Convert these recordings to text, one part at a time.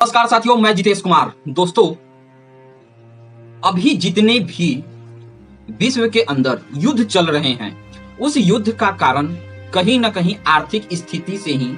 नमस्कार साथियों, मैं जितेश कुमार। दोस्तों, अभी जितने भी विश्व के अंदर युद्ध चल रहे हैं, उस युद्ध का कारण कहीं ना कहीं आर्थिक स्थिति से ही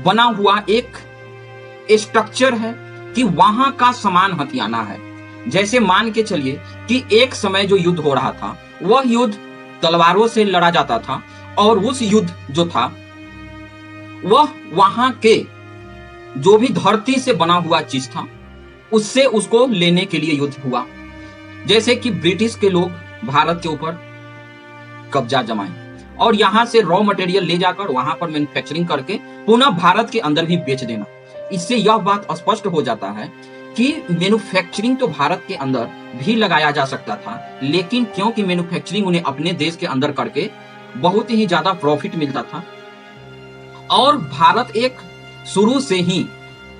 बना हुआ एक स्ट्रक्चर है कि वहां का सामान हथियाना है। जैसे मान के चलिए कि एक समय जो युद्ध हो रहा था, वह युद्ध तलवारों से लड़ा जाता था और उस युद्ध जो था वह वहां के जो भी धरती से बना हुआ चीज था उससे उसको लेने के लिए युद्ध हुआ। जैसे कि ब्रिटिश के लोग भारत के ऊपर कब्जा जमाए और यहां से रॉ मटेरियल ले जाकर वहां पर मैन्युफैक्चरिंग करके पुनः भारत के अंदर भी बेच देना। इससे यह बात स्पष्ट हो जाता है कि मैन्युफैक्चरिंग तो भारत के अंदर भी लगाया जा सकता था, लेकिन क्योंकि मैन्युफैक्चरिंग उन्हें अपने देश के अंदर करके बहुत ही ज्यादा प्रॉफिट मिलता था और भारत एक शुरू से ही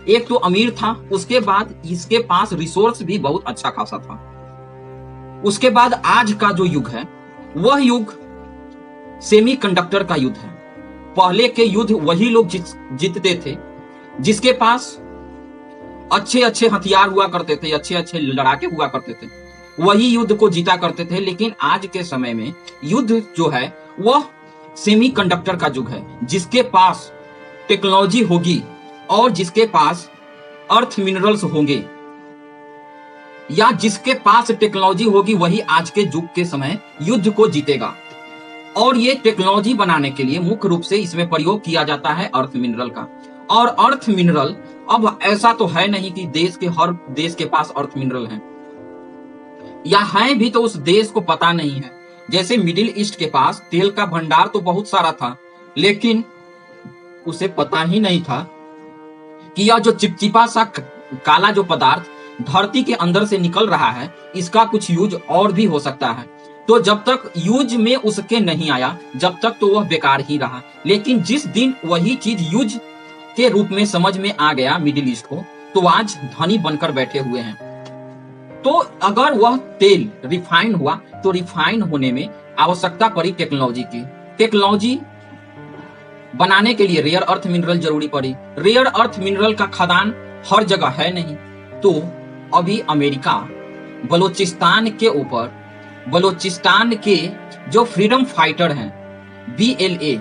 एक तो अमीर था, उसके बाद इसके पास रिसोर्स भी बहुत अच्छा खासा था। उसके बाद आज का जो युग है वह युग सेमीकंडक्टर का युद्ध है। पहले के युद्ध वही लोग जीतते थे जिसके पास अच्छे अच्छे हथियार हुआ करते थे, अच्छे अच्छे लड़ाके हुआ करते थे, वही युद्ध को जीता करते थे। लेकिन आज के समय में युद्ध जो है वह सेमीकंडक्टर का युग है। जिसके पास टेक्नोलॉजी होगी और जिसके पास अर्थ मिनरल्स होंगे या जिसके पास टेक्नोलॉजी होगी वही आज के युग के समय युद्ध को जीतेगा। और ये टेक्नोलॉजी बनाने के लिए मुख्य रूप से इसमें प्रयोग किया जाता है अर्थ मिनरल का। और अर्थ मिनरल अब ऐसा तो है नहीं कि हर देश के पास अर्थ मिनरल है, या है भी तो उस देश को पता नहीं है। जैसे मिडिल ईस्ट के पास तेल का भंडार तो बहुत सारा था, लेकिन उसे पता ही नहीं था कि यह जो चिपचिपा सा काला जो पदार्थ धरती के अंदर से निकल रहा है, इसका कुछ यूज और भी हो सकता है। तो जब तक यूज में उसके नहीं आया, जब तक तो वह बेकार ही रहा। लेकिन जिस दिन वही चीज यूज के रूप में समझ में आ गया मिडिल ईस्ट को, तो आज धनी बनकर बैठे हुए हैं। तो अगर वह तेल रिफाइन हुआ तो रिफाइन होने में आवश्यकता पड़ी टेक्नोलॉजी की। टेक्नोलॉजी बनाने के लिए रेयर अर्थ मिनरल जरूरी पड़ी। रेयर अर्थ मिनरल का खदान हर जगह है नहीं, तो अभी अमेरिका बलूचिस्तान के ऊपर, बलूचिस्तान के जो फ्रीडम फाइटर हैं BLA,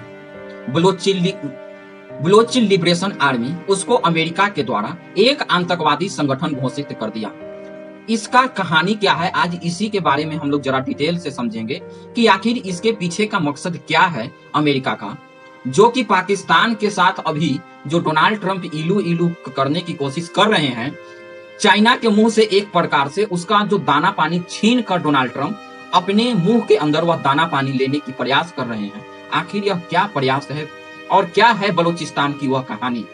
बलोचिन लिबरेशन आर्मी, उसको अमेरिका के द्वारा एक आतंकवादी संगठन घोषित कर दिया। इसका कहानी क्या है, आज इसी के बारे में हम लोग जरा डिटेल से समझेंगे कि आखिर इसके पीछे का मकसद क्या है अमेरिका का, जो कि पाकिस्तान के साथ अभी जो डोनाल्ड ट्रंप इलू करने की कोशिश कर रहे हैं, चाइना के मुंह से एक प्रकार से उसका जो दाना पानी छीन कर डोनाल्ड ट्रंप अपने मुंह के अंदर वह दाना पानी लेने की प्रयास कर रहे हैं। आखिर यह क्या प्रयास है और क्या है बलूचिस्तान की वह कहानी,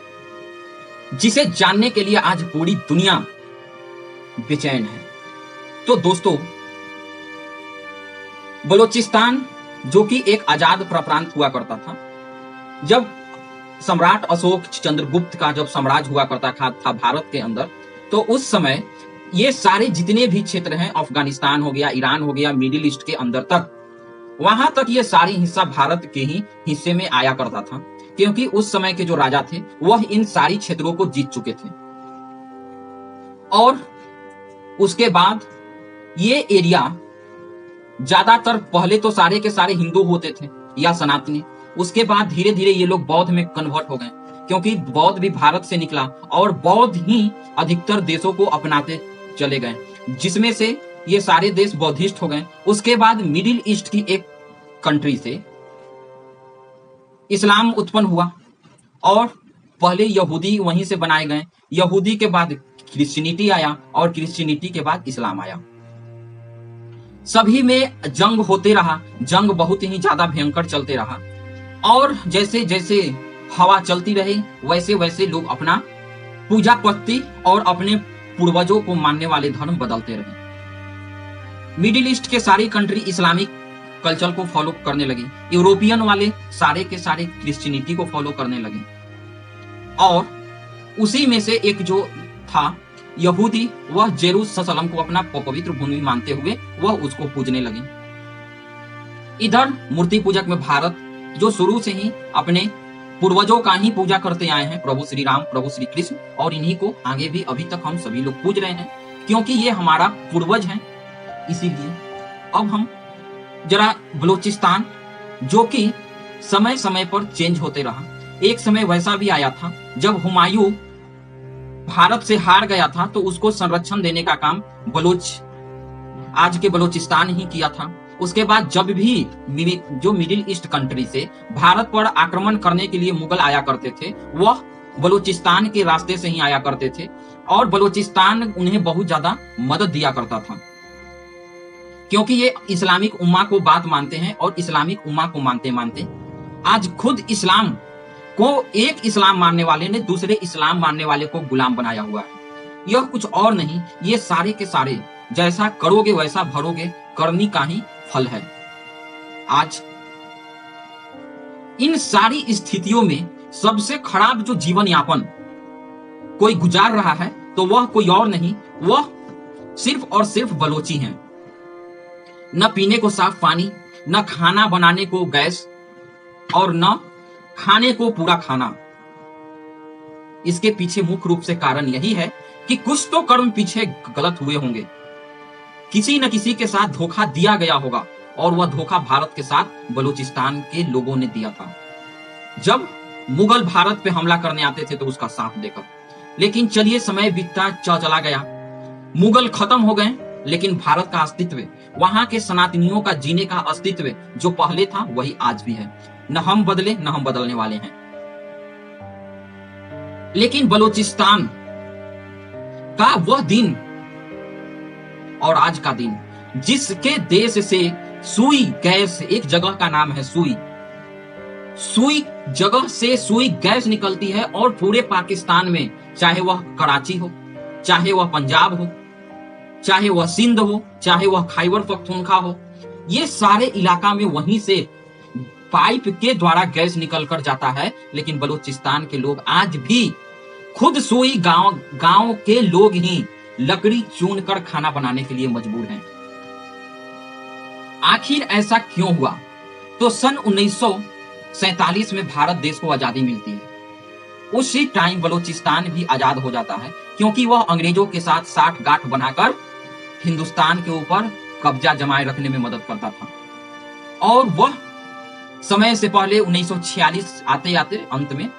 जिसे जानने के लिए आज पूरी दुनिया बेचैन है। तो दोस्तों, बलूचिस्तान जो कि एक आजाद प्रांत हुआ करता था, जब सम्राट अशोक चंद्रगुप्त का जब साम्राज्य हुआ करता था भारत के अंदर, तो उस समय ये सारे जितने भी क्षेत्र हैं, अफगानिस्तान हो गया, ईरान हो गया, मिडिल ईस्ट के अंदर तक, वहां तक ये सारी हिस्सा भारत के ही हिस्से में आया करता था, क्योंकि उस समय के जो राजा थे वह इन सारी क्षेत्रों को जीत चुके थे। और उसके बाद ये एरिया ज्यादातर पहले तो सारे के सारे हिंदू होते थे या सनातनी, उसके बाद धीरे धीरे ये लोग बौद्ध में कन्वर्ट हो गए, क्योंकि बौद्ध भी भारत से निकला और बौद्ध ही अधिकतर देशों को अपनाते चले गए, जिसमें से ये सारे देश बौद्धिस्ट हो गए। उसके बाद मिडिल ईस्ट की एक कंट्री से इस्लाम उत्पन्न हुआ और पहले यहूदी वहीं से बनाए गए, यहूदी के बाद क्रिश्चियनिटी आया और क्रिश्चियनिटी के बाद इस्लाम आया। सभी में जंग होते रहा, जंग बहुत ही ज्यादा भयंकर चलते रहा, और जैसे जैसे हवा चलती रही वैसे वैसे लोग अपना पूजा पत्ती और अपने पूर्वजों को मानने वाले धर्म बदलते रहे। मिडिल ईस्ट के सारी कंट्री इस्लामिक कल्चर को फॉलो करने लगी, यूरोपियन वाले सारे के सारे क्रिश्चियनिटी को फॉलो करने लगे, और उसी में से एक जो था यहूदी, वह जेरूसलम को अपना पवित्र भूमि मानते हुए वह उसको पूजने लगे। इधर मूर्ति पूजक में भारत, जो शुरू से ही अपने पूर्वजों का ही पूजा करते आए हैं, प्रभु श्री राम, प्रभु श्री कृष्ण, और इन्हीं को आगे भी अभी तक हम सभी लोग पूज रहे हैं, क्योंकि ये हमारा पूर्वज हैं। इसीलिए अब हम जरा बलूचिस्तान, जो कि समय समय पर चेंज होते रहा, एक समय वैसा भी आया था जब हुमायूं भारत से हार गया था तो उसको संरक्षण देने का काम आज के बलूचिस्तान ही किया था। उसके बाद जब भी जो मिडिल ईस्ट कंट्री से भारत पर आक्रमण करने के लिए मुगल आया करते थे, वह बलूचिस्तान के रास्ते से ही आया करते थे, और बलूचिस्तान उन्हें बहुत ज्यादा मदद दिया करता था, क्योंकि ये इस्लामिक उम्मा को बात मानते हैं, और इस्लामिक उम्मा को मानते मानते आज खुद इस्लाम को, एक इस्लाम मानने वाले ने दूसरे इस्लाम मानने वाले को गुलाम बनाया हुआ है। यह कुछ और नहीं, ये सारे के सारे जैसा करोगे वैसा भरोगे करनी का ही फल है। आज इन सारी स्थितियों में सबसे खराब जो जीवन यापन कोई गुजार रहा है तो वह कोई और नहीं, वह सिर्फ और सिर्फ बलोची हैं। न पीने को साफ पानी, न खाना बनाने को गैस, और न खाने को पूरा खाना। इसके पीछे मुख्य रूप से कारण यही है कि कुछ तो कर्म पीछे गलत हुए होंगे, किसी न किसी के साथ धोखा दिया गया होगा, और वह धोखा भारत के साथ बलूचिस्तान के लोगों ने दिया था। जब मुगल भारत पे हमला करने आते थे तो उसका साफ देखा, लेकिन चलिए समय बीतता चला गया, मुगल खत्म हो गए, लेकिन भारत का अस्तित्व, वहां के सनातनियों का जीने का अस्तित्व जो पहले था वही आज भी है। न हम बदले, न हम बदलने वाले हैं। लेकिन बलूचिस्तान का वह दिन और आज का दिन, जिसके देश से सुई गैस, एक जगह का नाम है सुई जगह से सुई गैस निकलती है, और पूरे पाकिस्तान में, चाहे वह कराची हो, चाहे वह पंजाब हो, चाहे वह सिंध हो, चाहे वह खैबर पख्तूनख्वा हो, ये सारे इलाका में वहीं से पाइप के द्वारा गैस निकल कर जाता है। लेकिन बलूचिस्तान के लोग आज भी खुद सुई गांव के लोग ही लकड़ी चुन कर खाना बनाने के लिए मजबूर हैं। आखिर ऐसा क्यों हुआ? तो सन 1947 में भारत देश को आजादी मिलती है। उसी टाइम बलूचिस्तान भी आजाद हो जाता है, क्योंकि वह अंग्रेजों के साथ साठ गांठ बनाकर हिंदुस्तान के ऊपर कब्जा जमाए रखने में मदद करता था। और वह समय से पहले 1946 आते आते अंत में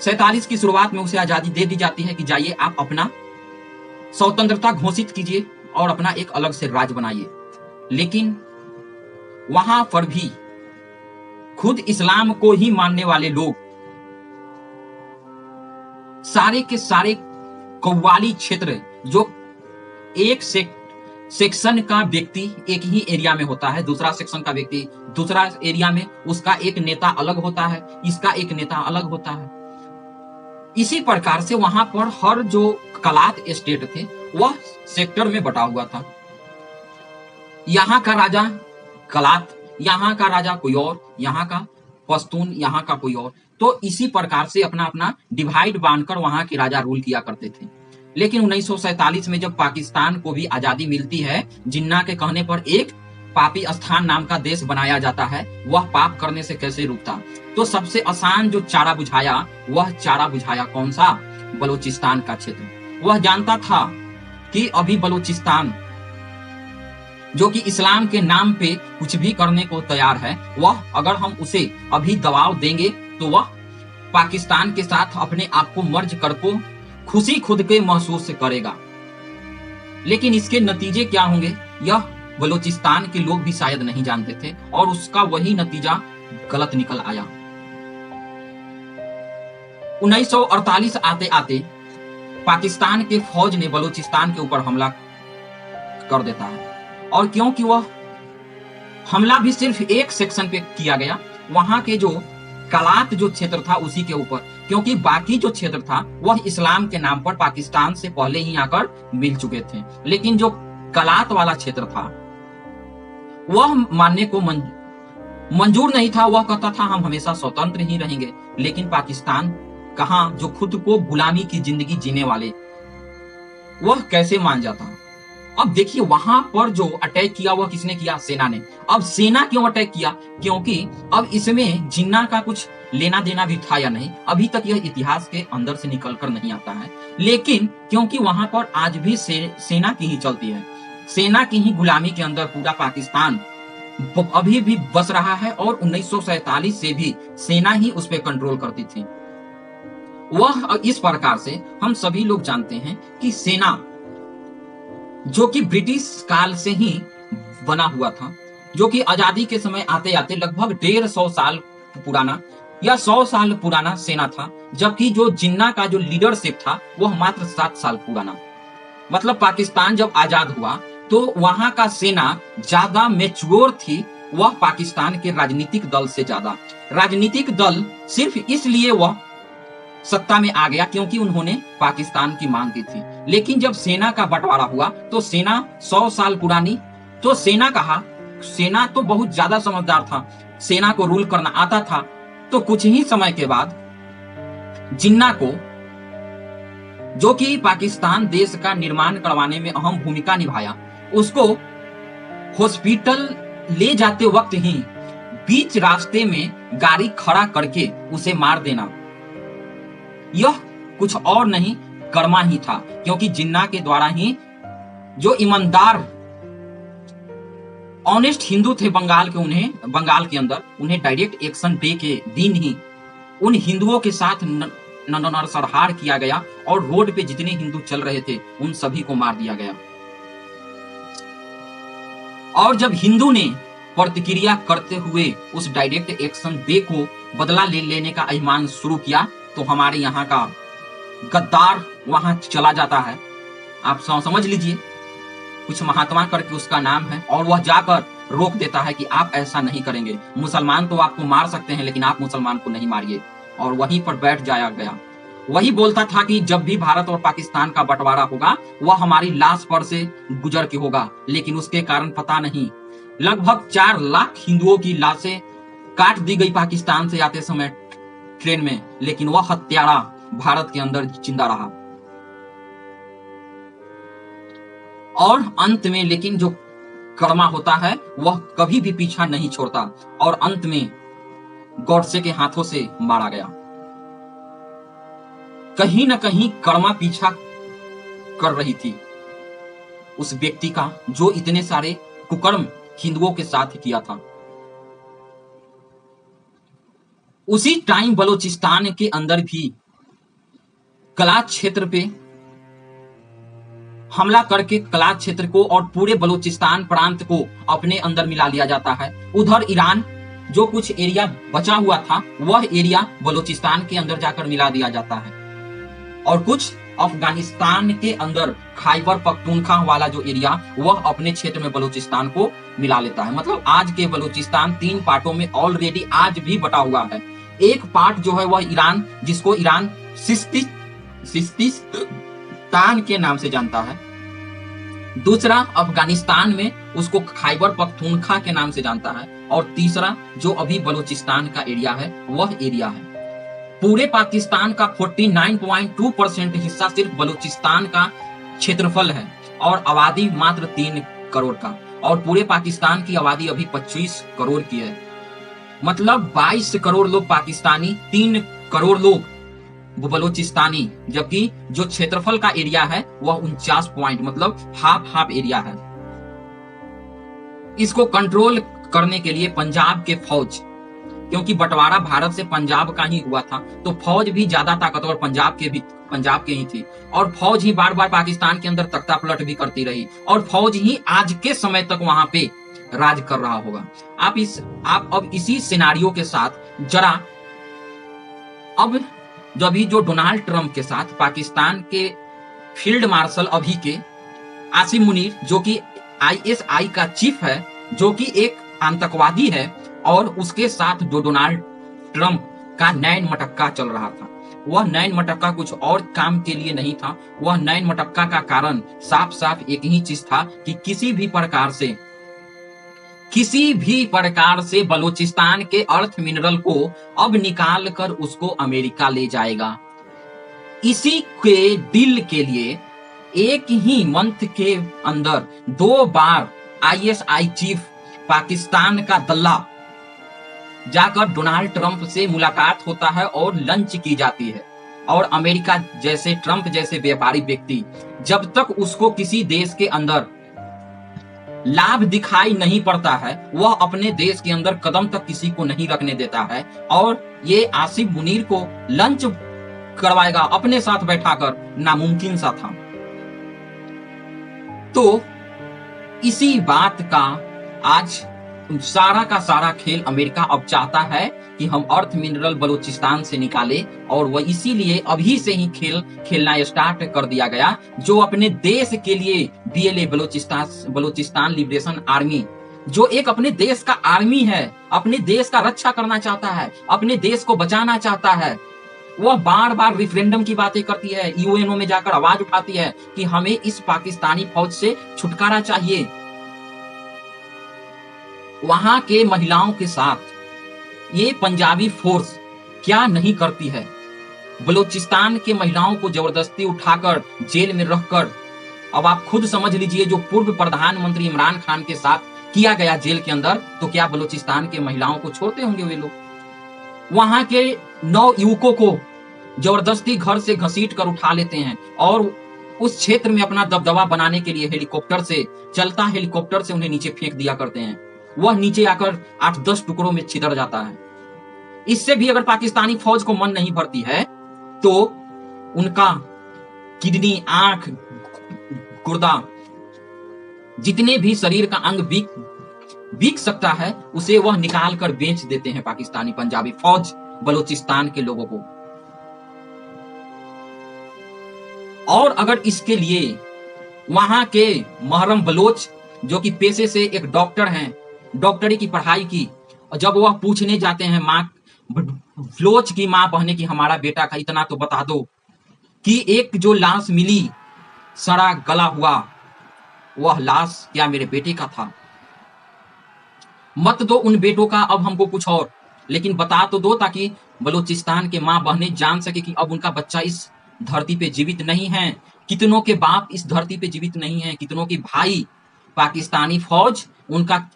47 की शुरुआत में उसे आजादी दे दी जाती है कि जाइए आप अपना स्वतंत्रता घोषित कीजिए और अपना एक अलग से राज्य बनाइए। लेकिन वहां पर भी खुद इस्लाम को ही मानने वाले लोग, सारे के सारे कव्वाली क्षेत्र, जो एक सेक्शन का व्यक्ति एक ही एरिया में होता है, दूसरा सेक्शन का व्यक्ति दूसरा एरिया में, उसका एक नेता अलग होता है, इसका एक नेता अलग होता है। इसी प्रकार से वहां पर हर जो कलात स्टेट थे वह सेक्टर में बटा हुआ था। यहाँ का राजा कलात, यहाँ का राजा कोई और, यहाँ का पश्तून, यहाँ का कोई और। तो इसी प्रकार से अपना अपना डिवाइड बांधकर वहां के राजा रूल किया करते थे। लेकिन 1947 में जब पाकिस्तान को भी आजादी मिलती है, जिन्ना के कहने पर एक पाकिस्तान नाम का देश बनाया जाता है, वह पाप करने से कैसे रुकता? तो सबसे आसान जो चारा बुझाया, वह चारा बुझाया कौन सा? बलूचिस्तान का क्षेत्र। वह जानता था कि अभी बलूचिस्तान, जो कि इस्लाम के नाम पे कुछ भी करने को तैयार है, वह अगर हम उसे अभी दबाव देंगे तो वह पाकिस्तान के साथ अपने आप को मर्ज कर को खुशी खुद के महसूस करेगा। लेकिन इसके नतीजे क्या होंगे यह बलूचिस्तान के लोग भी शायद नहीं जानते थे, और उसका वही नतीजा गलत निकल आया। 1948 आते आते पाकिस्तान के फौज ने बलूचिस्तान के ऊपर हमला कर देता है, और क्योंकि वह हमला भी सिर्फ एक सेक्शन पे किया गया, वहां के जो कलात जो क्षेत्र था उसी के ऊपर, क्योंकि बाकी जो क्षेत्र था वह इस्लाम के नाम पर पाकिस्तान से पहले ही आकर मिल चुके थे। लेकिन जो कलात वाला क्षेत्र था वह मानने को मंजूर नहीं था। वह कहता था हम हमेशा स्वतंत्र ही रहेंगे। लेकिन पाकिस्तान कहां, जो खुद को गुलामी की जिंदगी जीने वाले, वह कैसे मान जाता? अब देखिए वहां पर जो अटैक किया वह किसने किया? सेना ने। अब सेना क्यों अटैक किया? क्योंकि अब इसमें जिन्ना का कुछ लेना देना भी था या नहीं, अभी तक यह इतिहास के अंदर से निकल कर नहीं आता है। लेकिन क्योंकि वहां पर आज भी सेना की ही चलती है, सेना की ही गुलामी के अंदर पूरा पाकिस्तान अभी भी बस रहा है, और 1947 से भी सेना ही उस पर कंट्रोल करती थी। वह इस प्रकार से हम सभी लोग जानते हैं कि सेना जो कि ब्रिटिश काल से ही बना हुआ था, जो कि आजादी के समय आते आते लगभग 150 साल पुराना या 100 साल पुराना सेना था, जबकि जो जिन्ना का जो लीडरशिप था वह मात्र 7 साल पुराना। मतलब पाकिस्तान जब आजाद हुआ तो वहां का सेना ज्यादा मैच्योर थी, वह पाकिस्तान के राजनीतिक दल से ज्यादा। राजनीतिक दल सिर्फ इसलिए वह सत्ता में आ गया क्योंकि उन्होंने पाकिस्तान की मांग की थी। लेकिन जब सेना का बंटवारा हुआ तो सेना 100 साल पुरानी, तो सेना तो बहुत ज्यादा समझदार था, सेना को रूल करना आता था। तो कुछ ही समय के बाद जिन्ना को, जो कि पाकिस्तान देश का निर्माण करवाने में अहम भूमिका निभाया, उसको हॉस्पिटल ले जाते वक्त ही बीच रास्ते में गाड़ी खड़ा करके उसे मार देना, यह कुछ और नहीं कर्मा ही था। क्योंकि जिन्ना के द्वारा ही जो ईमानदार ऑनेस्ट हिंदू थे बंगाल के अंदर, उन्हें डायरेक्ट एक्शन डे के दिन ही उन हिंदुओं के साथ नरसंहार किया गया, और रोड पे जितने हिंदू चल रहे थे उन सभी को मार दिया गया। और जब हिंदू ने प्रतिक्रिया करते हुए उस डायरेक्ट एक्शन डे को बदला लेने का अभिमान शुरू किया, तो हमारे यहाँ का गद्दार वहां चला जाता है। आप समझ लीजिए, कुछ महात्मा करके उसका नाम है, और वह जाकर रोक देता है कि आप ऐसा नहीं करेंगे, मुसलमान तो आपको मार सकते हैं लेकिन आप मुसलमान को नहीं मारिए, और वहीं पर बैठ जाया गया। वही बोलता था कि जब भी भारत और पाकिस्तान का बंटवारा होगा वह हमारी लाश पर से गुजर के होगा, लेकिन उसके कारण पता नहीं लगभग 4 लाख हिंदुओं की लाशें काट दी गई पाकिस्तान से आते समय ट्रेन में, लेकिन वह हत्यारा भारत के अंदर जिंदा रहा। और अंत में लेकिन जो कर्मा होता है वह कभी भी पीछा नहीं छोड़ता, और अंत में गॉडसे के हाथों से मारा गया। कहीं न कहीं कर्मा पीछा कर रही थी उस व्यक्ति का जो इतने सारे कुकर्म हिंदुओं के साथ किया था। उसी टाइम बलूचिस्तान के अंदर भी कला क्षेत्र पे हमला करके कला क्षेत्र को और पूरे बलूचिस्तान प्रांत को अपने अंदर मिला लिया जाता है। उधर ईरान जो कुछ एरिया बचा हुआ था वह एरिया बलूचिस्तान के अंदर जाकर मिला दिया जाता है, और कुछ अफगानिस्तान के अंदर खैबर पख्तूनख्वा वाला जो एरिया वह अपने क्षेत्र में बलूचिस्तान को मिला लेता है। मतलब आज के बलूचिस्तान 3 पार्टों में ऑलरेडी आज भी बटा हुआ है। एक पार्ट जो है वह ईरान, जिसको ईरान सिस्तिस्तान के नाम से जानता है। दूसरा अफगानिस्तान में उसको खैबर पख्तूनख्वा के नाम से जानता है, और तीसरा जो अभी बलूचिस्तान का एरिया है वह एरिया है। पूरे पाकिस्तान का 49.2% हिस्सा सिर्फ बलूचिस्तान का क्षेत्रफल है, और आबादी मात्र 3 करोड़ का, और पूरे पाकिस्तान की आबादी अभी 25 करोड़ की है। मतलब 22 करोड़ लोग पाकिस्तानी, 3 करोड़ लोग बलूचिस्तानी, जबकि जो क्षेत्रफल का एरिया है वह 49 पॉइंट, मतलब हाफ एरिया है। इसको कंट्रोल करने के लिए पंजाब के फौज, क्योंकि बंटवारा भारत से पंजाब का ही हुआ था, तो फौज भी ज्यादा ताकतवर पंजाब के ही थी, और फौज ही बार बार पाकिस्तान के अंदर तख्ता पलट भी करती रही, और फौज ही आज के समय तक वहां पे राज कर रहा होगा। आप अब इसी सिनारियो के साथ जरा अब जो डोनाल्ड ट्रंप के साथ पाकिस्तान के फील्ड मार्शल अभी के आसिम मुनीर, जो कि ISI का चीफ है, जो कि एक आतंकवादी है, और उसके साथ जो डोनाल्ड ट्रंप का नैन मटक्का चल रहा था, वह नैन मटक्का कुछ और काम के लिए नहीं था। वह नैन मटक्का का कारण साफ साफ एक ही चीज था कि किसी भी प्रकार से बलूचिस्तान के अर्थ मिनरल को अब निकाल कर उसको अमेरिका ले जाएगा। इसी के डील के लिए एक ही मंथ के अंदर 2 बार आईएसआई चीफ पाकिस्तान का दल्ला जाकर डोनाल्ड ट्रंप से मुलाकात होता है और लंच की जाती है। और अमेरिका जैसे, ट्रंप जैसे व्यापारी व्यक्ति जब तक उसको किसी देश के अंदर लाभ दिखाई नहीं पड़ता है, वह अपने देश के अंदर कदम तक किसी को नहीं रखने देता है। और ये आसिफ मुनीर को लंच करवाएगा अपने साथ बैठाकर, नामुमकिन सा था। तो इसी बात का आज सारा का सारा खेल अमेरिका अब चाहता है कि हम अर्थ मिनरल बलूचिस्तान से निकाले, और वह इसीलिए अभी से ही खेलना स्टार्ट कर दिया गया। जो अपने देश के लिए बीएलए बलूचिस्तान लिबरेशन आर्मी, जो एक अपने देश का आर्मी है, अपने देश का रक्षा करना चाहता है, अपने देश को बचाना चाहता है, वह बार बार रिफरेंडम की बातें करती है, यूएनओ में जाकर आवाज उठाती है कि हमें इस पाकिस्तानी फौज से छुटकारा चाहिए। वहां के महिलाओं के साथ ये पंजाबी फोर्स क्या नहीं करती है। बलूचिस्तान के महिलाओं को जबरदस्ती उठाकर जेल में रखकर, अब आप खुद समझ लीजिए, जो पूर्व प्रधानमंत्री इमरान खान के साथ किया गया जेल के अंदर, तो क्या बलूचिस्तान के महिलाओं को छोड़ते होंगे वे लोग? वहां के 9 युवकों को जबरदस्ती घर से घसीट कर उठा लेते हैं और उस क्षेत्र में अपना दबदबा बनाने के लिए हेलीकॉप्टर से, चलता हेलीकॉप्टर से उन्हें नीचे फेंक दिया करते हैं। वह नीचे आकर 8-10 टुकड़ों में छितर जाता है। इससे भी अगर पाकिस्तानी फौज को मन नहीं भरती है तो उनका किडनी, आंख, गुर्दा, जितने भी शरीर का अंग बिक सकता है, उसे वह निकाल कर बेच देते हैं पाकिस्तानी पंजाबी फौज बलूचिस्तान के लोगों को। और अगर इसके लिए वहां के महरम बलोच, जो कि पेशे से एक डॉक्टर हैं, डॉक्टरी की पढ़ाई की, और जब वह पूछने जाते हैं माँ, बलोच की माँ बहने की, हमारा बेटा का इतना तो बता दो कि एक जो लाश मिली सड़ा गला हुआ, वह लाश क्या मेरे बेटे का था? मत दो उन बेटों का अब हमको कुछ और, लेकिन बता तो दो ताकि बलूचिस्तान के माँ बहनें जान सके कि अब उनका बच्चा इस धरती पे जीवित नहीं है। कितनों के बाप इस धरती पे जीवित नहीं है, कितनों के भाई पाकिस्तानी फौज उनका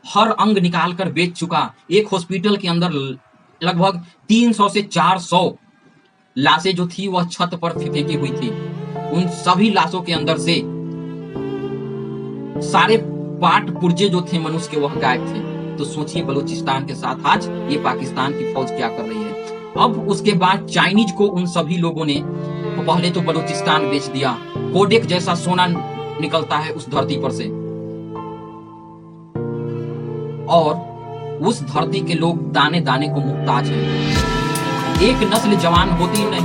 हर अंग निकाल कर बेच चुका। एक हॉस्पिटल के अंदर लगभग 300 से 400 लाशें जो थी वह छत पर फेंकी हुई थी। उन सभी लाशों के अंदर से सारे पार्ट पुर्जे जो थे मनुष्य के, वह गायब थे। तो सोचिए बलूचिस्तान के साथ आज ये पाकिस्तान की फौज क्या कर रही है। अब उसके बाद चाइनीज को उन सभी लोगों ने पहले तो बलूचिस्तान बेच दिया। कोडेक जैसा सोना निकलता है उस धरती पर से, और उस धरती के लोग दाने दाने को मुहताज हैं। एक नस्ल जवान होती नहीं।